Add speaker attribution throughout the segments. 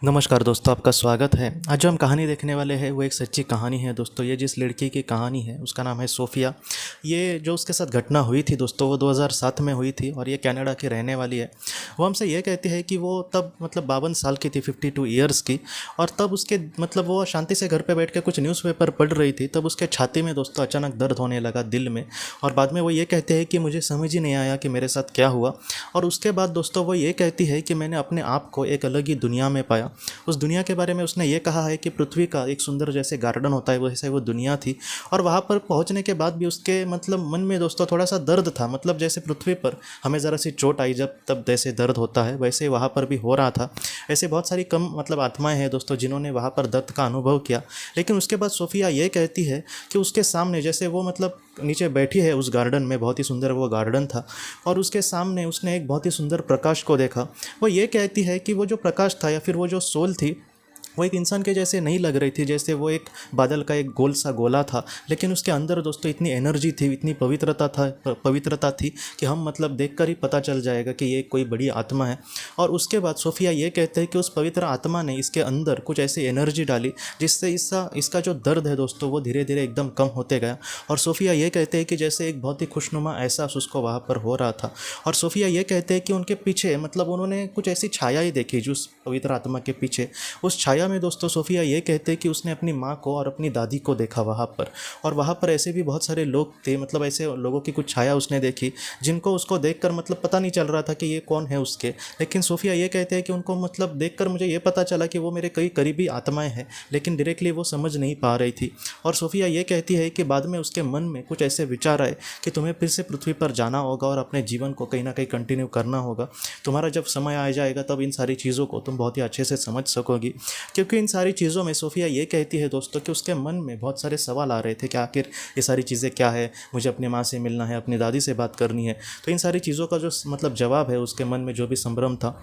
Speaker 1: नमस्कार दोस्तों, आपका स्वागत है। आज जो हम कहानी देखने वाले हैं वो एक सच्ची कहानी है दोस्तों। ये जिस लड़की की कहानी है उसका नाम है सोफिया। ये जो उसके साथ घटना हुई थी दोस्तों वो 2007 में हुई थी और ये कनाडा की रहने वाली है। वो हमसे ये कहती है कि वो तब मतलब 52 साल की थी, 52 ईयर्स की। और तब उसके मतलब वो शांति से घर पे बैठ के कुछ न्यूज़पेपर पढ़ रही थी, तब उसके छाती में दोस्तों अचानक दर्द होने लगा, दिल में। और बाद में वो ये कहते हैं कि मुझे समझ ही नहीं आया कि मेरे साथ क्या हुआ। और उसके बाद दोस्तों वो ये कहती है कि मैंने अपने आप को एक अलग ही दुनिया में पाया। उस दुनिया के बारे में उसने ये कहा है कि पृथ्वी का एक सुंदर जैसे गार्डन होता है वैसे वो दुनिया थी। और वहाँ पर पहुँचने के बाद भी उसके मतलब मन में दोस्तों थोड़ा सा दर्द था। मतलब जैसे पृथ्वी पर हमें ज़रा सी चोट आई जब तब जैसे दर्द होता है, वैसे वहाँ पर भी हो रहा था। ऐसे बहुत सारी कम मतलब आत्माएं हैं दोस्तों जिन्होंने वहाँ पर दर्द का अनुभव किया। लेकिन उसके बाद सोफिया ये कहती है कि उसके सामने जैसे वो मतलब नीचे बैठी है उस गार्डन में, बहुत ही सुंदर वो गार्डन था, और उसके सामने उसने एक बहुत ही सुंदर प्रकाश को देखा। वो ये कहती है कि वो जो प्रकाश था या फिर वो जो सोल थी वो एक इंसान के जैसे नहीं लग रही थी, जैसे वो एक बादल का एक गोल सा गोला था। लेकिन उसके अंदर दोस्तों इतनी एनर्जी थी, इतनी पवित्रता थी कि हम मतलब देखकर ही पता चल जाएगा कि ये कोई बड़ी आत्मा है। और उसके बाद सोफिया ये कहते हैं कि उस पवित्र आत्मा ने इसके अंदर कुछ ऐसी एनर्जी डाली जिससे इसका जो दर्द है दोस्तों वो धीरे धीरे एकदम कम होते गया। और सोफिया ये कहते हैं कि जैसे एक बहुत ही खुशनुमा एहसास उसको वहाँ पर हो रहा था। और सोफिया ये कहते हैं कि उनके पीछे मतलब उन्होंने कुछ ऐसी छाया ही देखी जो उस पवित्र आत्मा के पीछे। उस छाया में दोस्तों सोफिया ये कहते हैं कि उसने अपनी माँ को और अपनी दादी को देखा वहाँ पर। और वहाँ पर ऐसे भी बहुत सारे लोग थे, मतलब ऐसे लोगों की कुछ छाया उसने देखी जिनको उसको देखकर मतलब पता नहीं चल रहा था कि ये कौन है उसके। लेकिन सोफिया ये कहते हैं कि उनको मतलब देखकर मुझे ये पता चला कि वो मेरे कई करीबी आत्माएं हैं, लेकिन डायरेक्टली वो समझ नहीं पा रही थी। और सोफिया ये कहती है कि बाद में उसके मन में कुछ ऐसे विचार आए कि तुम्हें फिर से पृथ्वी पर जाना होगा और अपने जीवन को कहीं ना कहीं कंटिन्यू करना होगा। तुम्हारा जब समय आ जाएगा तब इन सारी चीज़ों को तुम बहुत ही अच्छे से समझ सकोगी। क्योंकि इन सारी चीज़ों में सोफिया ये कहती है दोस्तों कि उसके मन में बहुत सारे सवाल आ रहे थे कि आखिर ये सारी चीज़ें क्या है, मुझे अपनी माँ से मिलना है, अपनी दादी से बात करनी है। तो इन सारी चीज़ों का जो मतलब जवाब है, उसके मन में जो भी संभ्रम था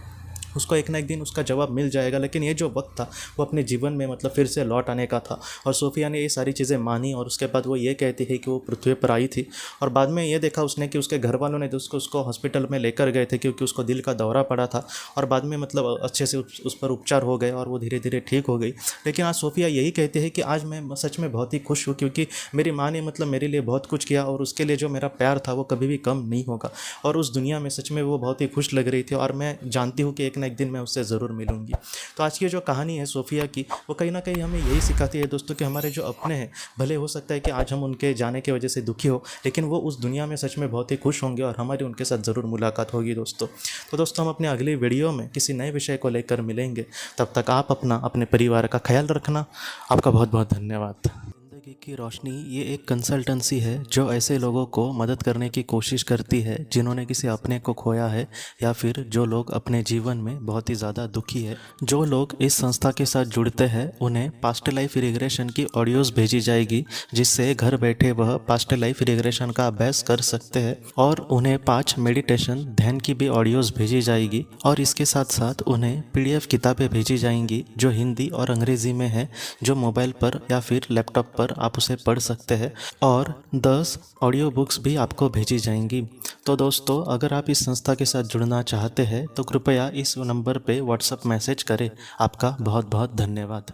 Speaker 1: उसको एक ना एक दिन उसका जवाब मिल जाएगा। लेकिन ये जो वक्त था वो अपने जीवन में मतलब फिर से लौट आने का था। और सोफिया ने ये सारी चीज़ें मानी और उसके बाद वो ये कहती है कि वो पृथ्वी पर आई थी। और बाद में ये देखा उसने कि उसके घर वालों ने उसको हॉस्पिटल में लेकर गए थे क्योंकि उसको दिल का दौरा पड़ा था। और बाद में मतलब अच्छे से उस पर उपचार हो गए और वो धीरे धीरे ठीक हो गई। लेकिन आज सोफिया यही कहती है कि आज मैं सच में बहुत ही खुश हूँ क्योंकि मेरी माँ ने मतलब मेरे लिए बहुत कुछ किया और उसके लिए जो मेरा प्यार था वो कभी भी कम नहीं होगा। और उस दुनिया में सच में वो बहुत ही खुश लग रही थी और मैं जानती हूँ कि एक एक दिन मैं उससे ज़रूर मिलूंगी। तो आज की जो कहानी है सोफिया की, वो कहीं ना कहीं हमें यही सिखाती है दोस्तों कि हमारे जो अपने हैं, भले हो सकता है कि आज हम उनके जाने की वजह से दुखी हो, लेकिन वो उस दुनिया में सच में बहुत ही खुश होंगे और हमारी उनके साथ ज़रूर मुलाकात होगी दोस्तों। तो दोस्तों हम अपने अगली वीडियो में किसी नए विषय को लेकर मिलेंगे। तब तक आप अपना अपने परिवार का ख्याल रखना। आपका बहुत बहुत धन्यवाद। जिंदगी की रोशनी ये एक कंसल्टेंसी है जो ऐसे लोगों को मदद करने की कोशिश करती है जिन्होंने किसी अपने को खोया है या फिर जो लोग अपने जीवन में बहुत ही ज़्यादा दुखी है। जो लोग इस संस्था के साथ जुड़ते हैं उन्हें पास्ट लाइफ रिग्रेशन की ऑडियोज़ भेजी जाएगी जिससे घर बैठे वह पास्ट लाइफ रिग्रेशन का अभ्यास कर सकते हैं। और उन्हें 5 मेडिटेशन ध्यान की भी ऑडियोज़ भेजी जाएगी। और इसके साथ साथ उन्हें PDF किताबें भेजी जाएंगी जो हिंदी और अंग्रेज़ी में है, जो मोबाइल पर या फिर लैपटॉप पर आप उसे पढ़ सकते हैं। और 10 ऑडियो बुक्स भी आपको भेजी जाएंगी। तो दोस्तों अगर आप इस संस्था के साथ जुड़ना चाहते हैं तो कृपया इस नंबर पे व्हाट्सएप मैसेज करें। आपका बहुत बहुत धन्यवाद।